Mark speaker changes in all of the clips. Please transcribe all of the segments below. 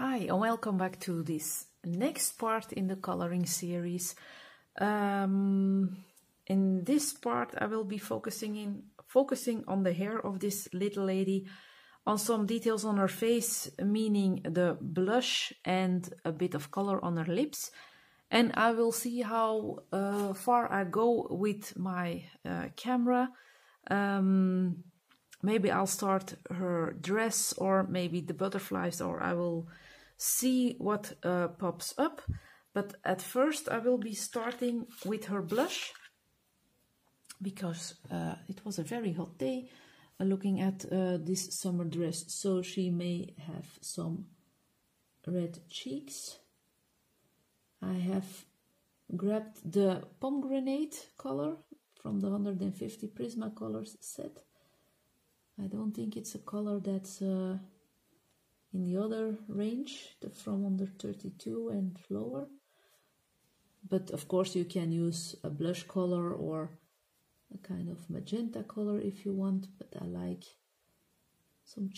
Speaker 1: Hi and welcome back to this next part in the coloring series. In this part I will be focusing on the hair of this little lady, on some details on her face, meaning the blush and a bit of color on her lips, and I will see how far I go with my camera. Maybe I'll start her dress or maybe the butterflies, or I will see what pops up. But at first I will be starting with her blush, because it was a very hot day looking at this summer dress, so she may have some red cheeks. I have grabbed the pomegranate color from the 150 Prismacolors set. I don't think it's a color that's in the other range, from under 32 and lower. But of course you can use a blush color or a kind of magenta color if you want, but I like some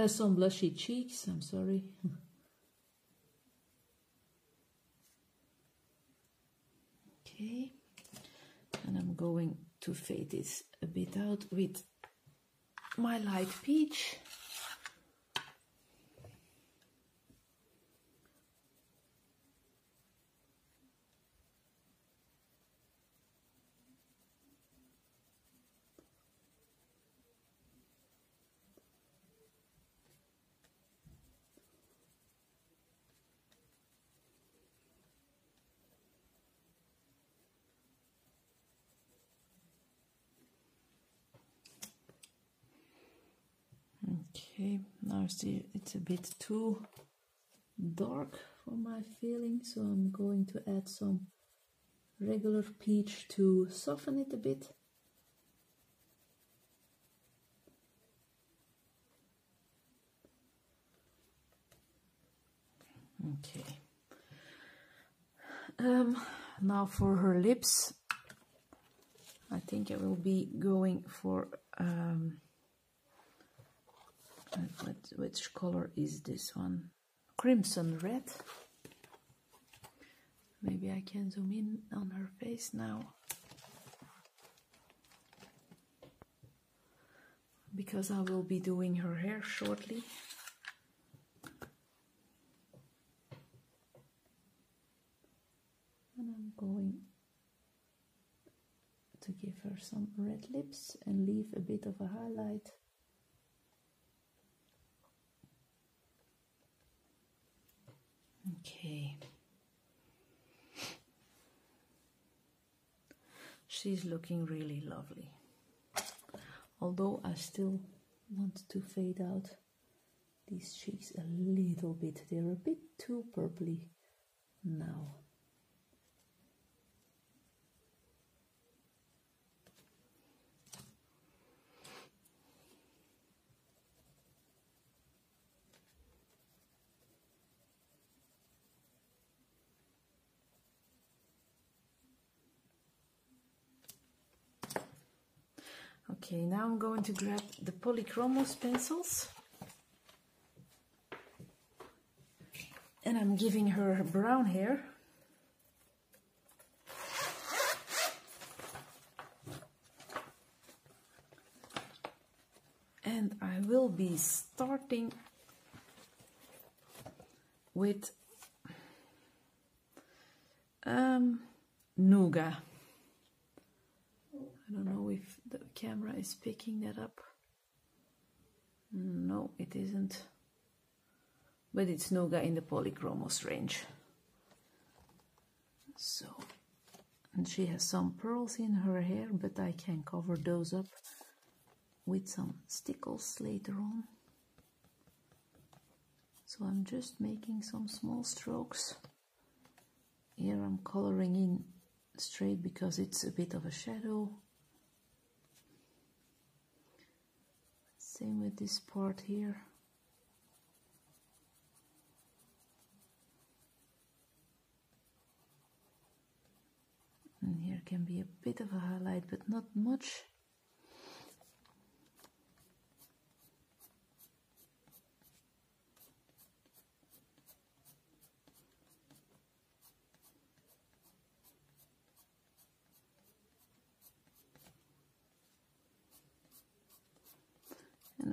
Speaker 1: some blushy cheeks, I'm sorry. Okay, and I'm going to fade this a bit out with my light peach. Okay, now see it's a bit too dark for my feeling, so I'm going to add some regular peach to soften it a bit. Okay. Now for her lips, I think I will be going for which color is this one? Crimson red. Maybe I can zoom in on her face now, because I will be doing her hair shortly. And I'm going to give her some red lips and leave a bit of a highlight. Okay. She's looking really lovely. Although I still want to fade out these cheeks a little bit. They're a bit too purpley now. Okay, now I'm going to grab the Polychromos pencils, and I'm giving her brown hair. And I will be starting with Nougat. I don't know if the camera is picking that up. No, it isn't. But it's Nougat in the Polychromos range. So, and she has some pearls in her hair, but I can cover those up with some stickles later on. So I'm just making some small strokes. Here I'm coloring in straight because it's a bit of a shadow. Same with this part here. And here can be a bit of a highlight, but not much.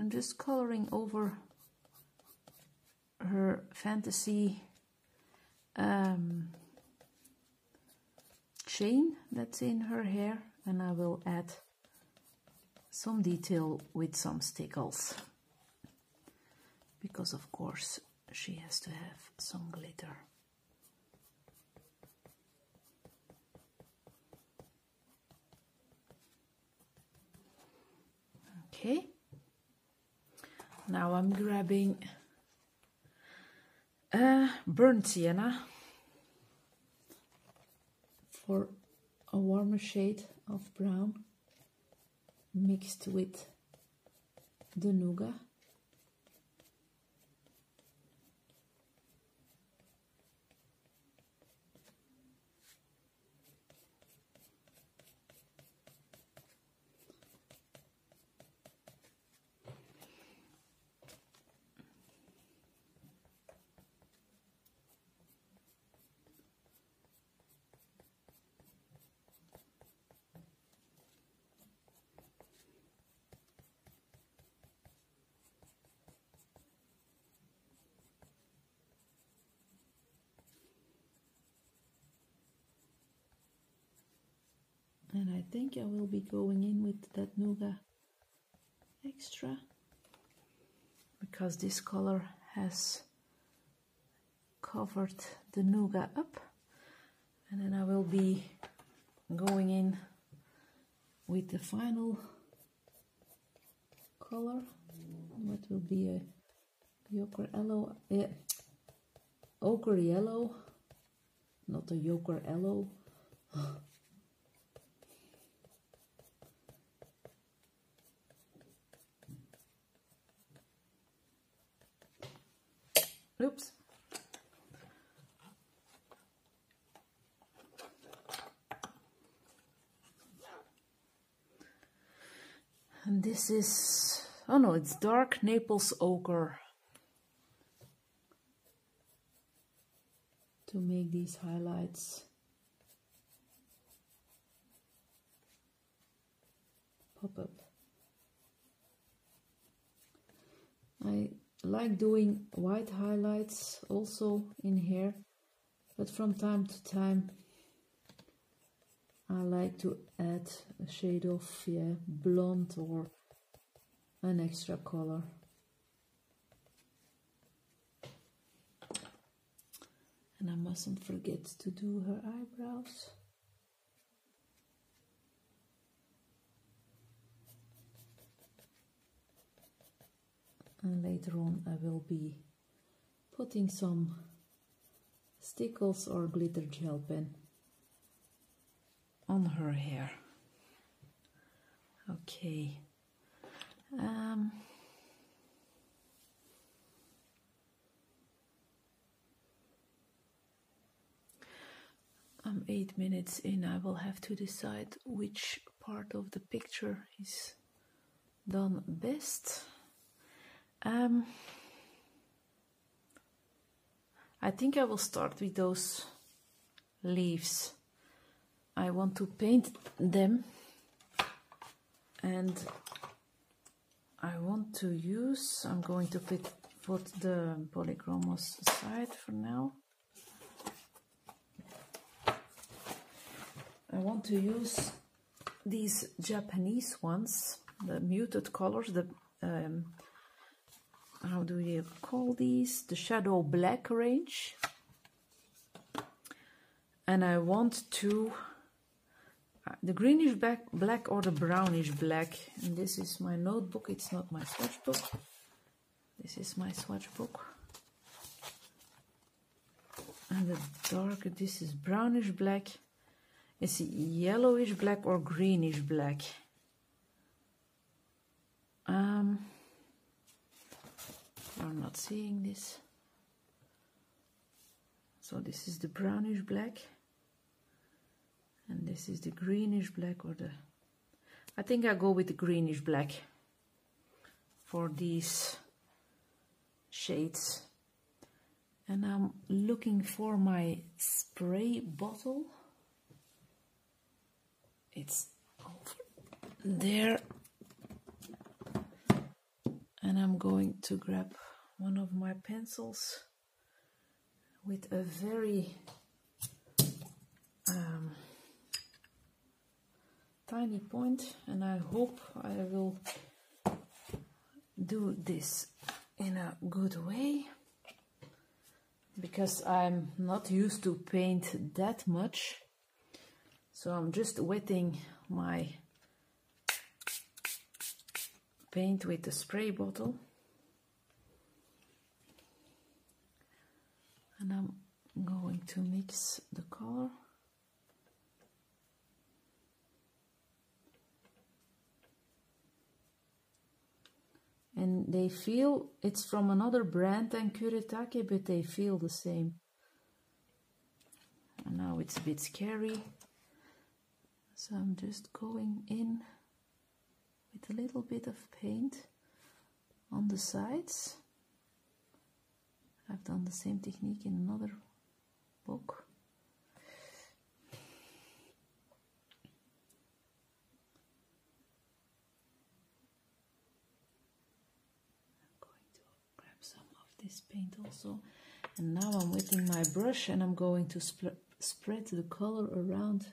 Speaker 1: I'm just coloring over her fantasy chain that's in her hair, and I will add some detail with some stickles, because of course she has to have some glitter. Okay, now I'm grabbing burnt sienna for a warmer shade of brown mixed with the nougat. And I think I will be going in with that nougat extra, because this color has covered the nougat up. And then I will be going in with the final color, what will be a ochre yellow, not a ochre yellow. Oops. And this is, oh no, it's dark Naples ochre to make these highlights pop up. I like doing white highlights also in hair, but from time to time I like to add a shade of blonde or an extra color. And I mustn't forget to do her eyebrows. And later on I will be putting some stickles or glitter gel pen on her hair. Okay. I'm 8 minutes in. I will have to decide which part of the picture is done best. I think I will start with those leaves. I want to paint them, and I want to use, I'm going to put the polychromos aside for now. I want to use these Japanese ones, the muted colors, the how do you call these? The shadow black range. And I want to the greenish black or the brownish black. And this is my notebook, it's not my swatch book. This is my swatch book. And the darker, this is brownish black. It's yellowish black or greenish black. You're not seeing this. So this is the brownish black. And this is the greenish black, or the... I think I go with the greenish black for these shades. And I'm looking for my spray bottle. It's over there. And I'm going to grab one of my pencils with a very tiny point, and I hope I will do this in a good way, because I'm not used to paint that much. So I'm just wetting my paint with the spray bottle, and I'm going to mix the color. And they feel, it's from another brand than Kuretake, but they feel the same. And now it's a bit scary, so I'm just going in with a little bit of paint on the sides. I've done the same technique in another book. I'm going to grab some of this paint also. And now I'm wetting my brush, and I'm going to spread the color around.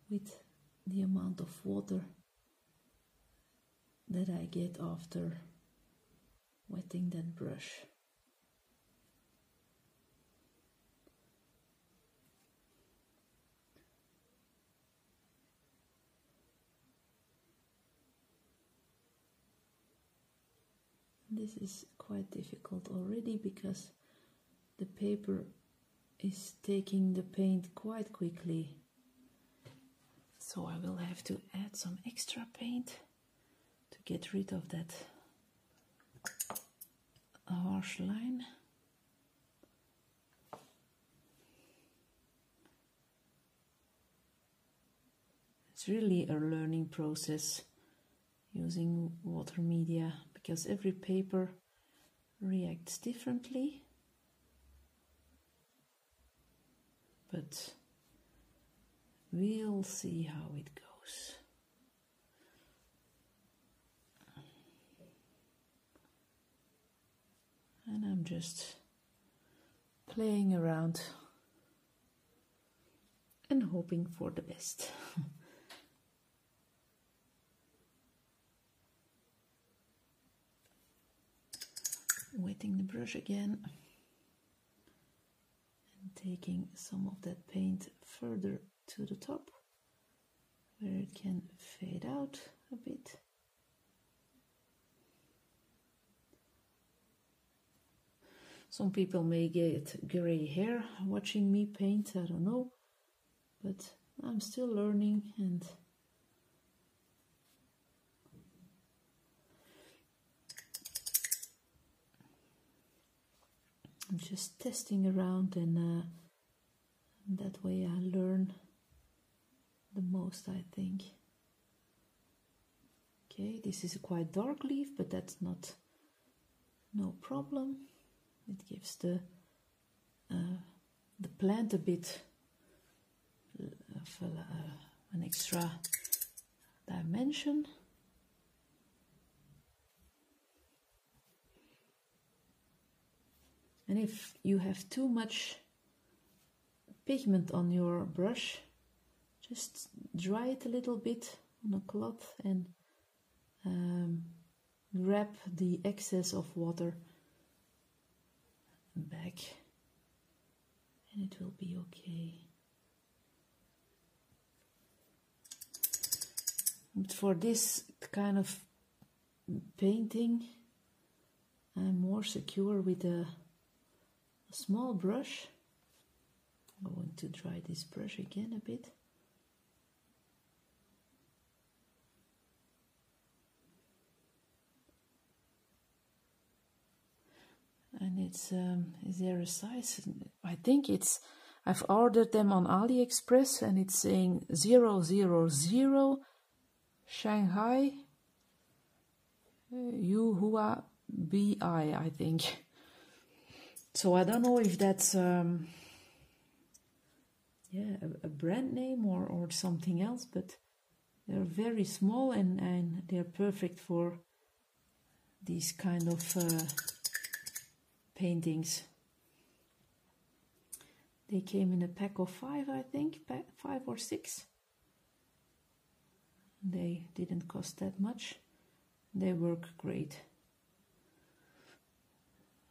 Speaker 1: With the amount of water that I get after wetting that brush. This is quite difficult already because the paper is taking the paint quite quickly. So I will have to add some extra paint to get rid of that harsh line. It's really a learning process using water media, because every paper reacts differently. But we'll see how it goes. And I'm just playing around and hoping for the best. Wetting the brush again and taking some of that paint further to the top where it can fade out a bit. Some people may get gray hair watching me paint, I don't know, but I'm still learning, and I'm just testing around, and that way I learn the most, I think. Okay, this is a quite dark leaf, but that's no problem. It gives the plant a bit of an extra dimension. And if you have too much pigment on your brush, just dry it a little bit on a cloth and grab the excess of water back, and it will be okay. But for this kind of painting, I'm more secure with a small brush. I'm going to dry this brush again a bit. And it's, is there a size? I think it's, I've ordered them on AliExpress, and it's saying 000 Shanghai Yuhua BI, I think. So I don't know if that's yeah, a brand name or something else, but they're very small and they're perfect for these kind of paintings. They came in a pack of 5, I think, 5 or 6. They didn't cost that much. They work great.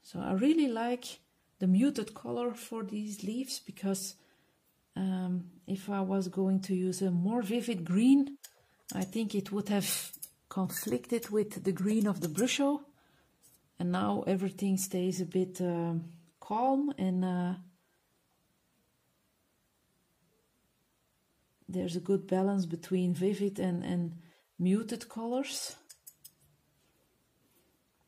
Speaker 1: So I really like the muted color for these leaves, because if I was going to use a more vivid green, I think it would have conflicted with the green of the Brushos. And now everything stays a bit calm, and there's a good balance between vivid and muted colors.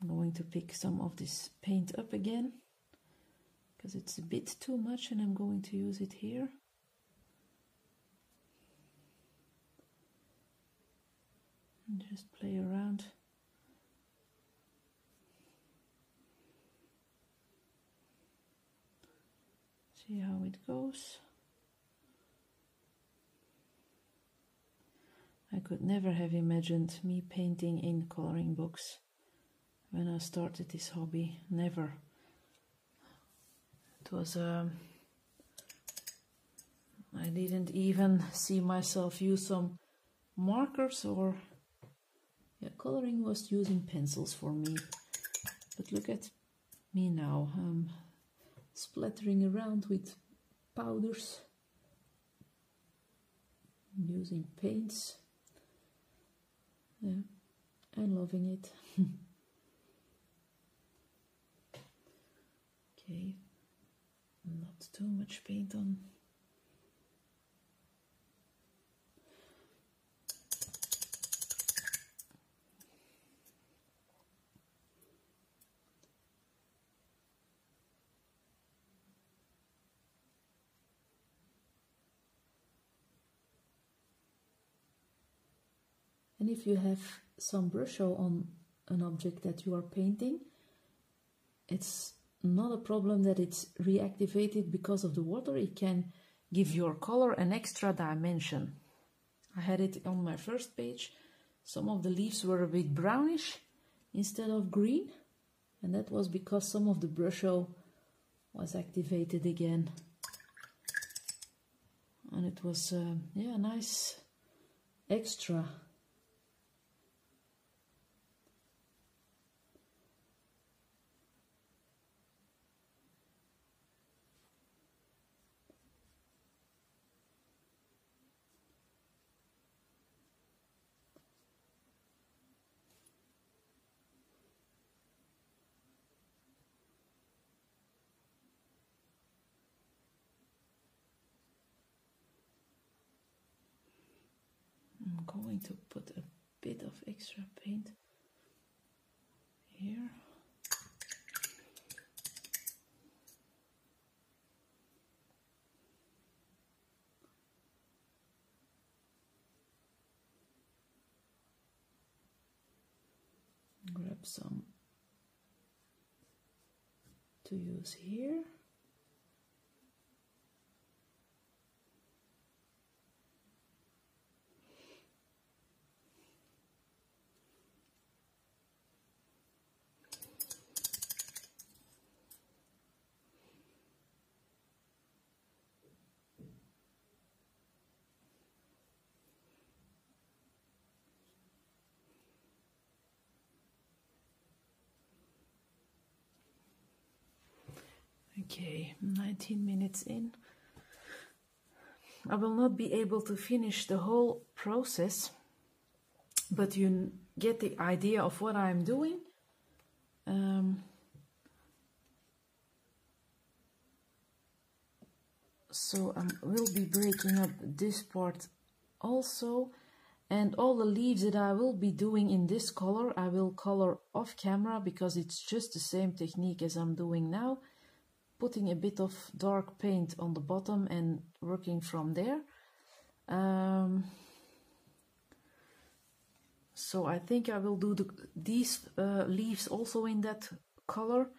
Speaker 1: I'm going to pick some of this paint up again, because it's a bit too much, and I'm going to use it here. And just play around. See how it goes. I could never have imagined me painting in coloring books when I started this hobby. Never. It was I didn't even see myself use some markers, or yeah, coloring was using pencils for me. But look at me now. I'm splattering around with powders, using paints. Yeah, I'm loving it. Okay, not too much paint on. And if you have some Brushos on an object that you are painting, it's not a problem that it's reactivated because of the water. It can give your color an extra dimension. I had it on my first page. Some of the leaves were a bit brownish instead of green, and that was because some of the Brushos was activated again. And it was yeah, a nice extra. I'm going to put a bit of extra paint here. Grab some to use here. Okay, 19 minutes in. I will not be able to finish the whole process, but you get the idea of what I'm doing. So I will be breaking up this part also, and all the leaves that I will be doing in this color, I will color off camera, because it's just the same technique as I'm doing now. Putting a bit of dark paint on the bottom and working from there. So I think I will do these leaves also in that color.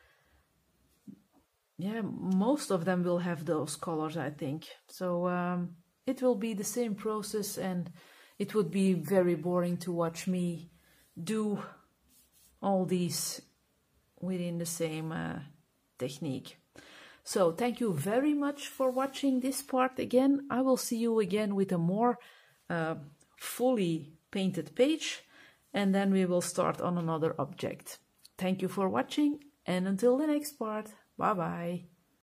Speaker 1: yeah, most of them will have those colors, I think. So it will be the same process, and it would be very boring to watch me do all these within the same technique. So thank you very much for watching this part again. I will see you again with a more fully painted page, and then we will start on another object. Thank you for watching, and until the next part, bye bye.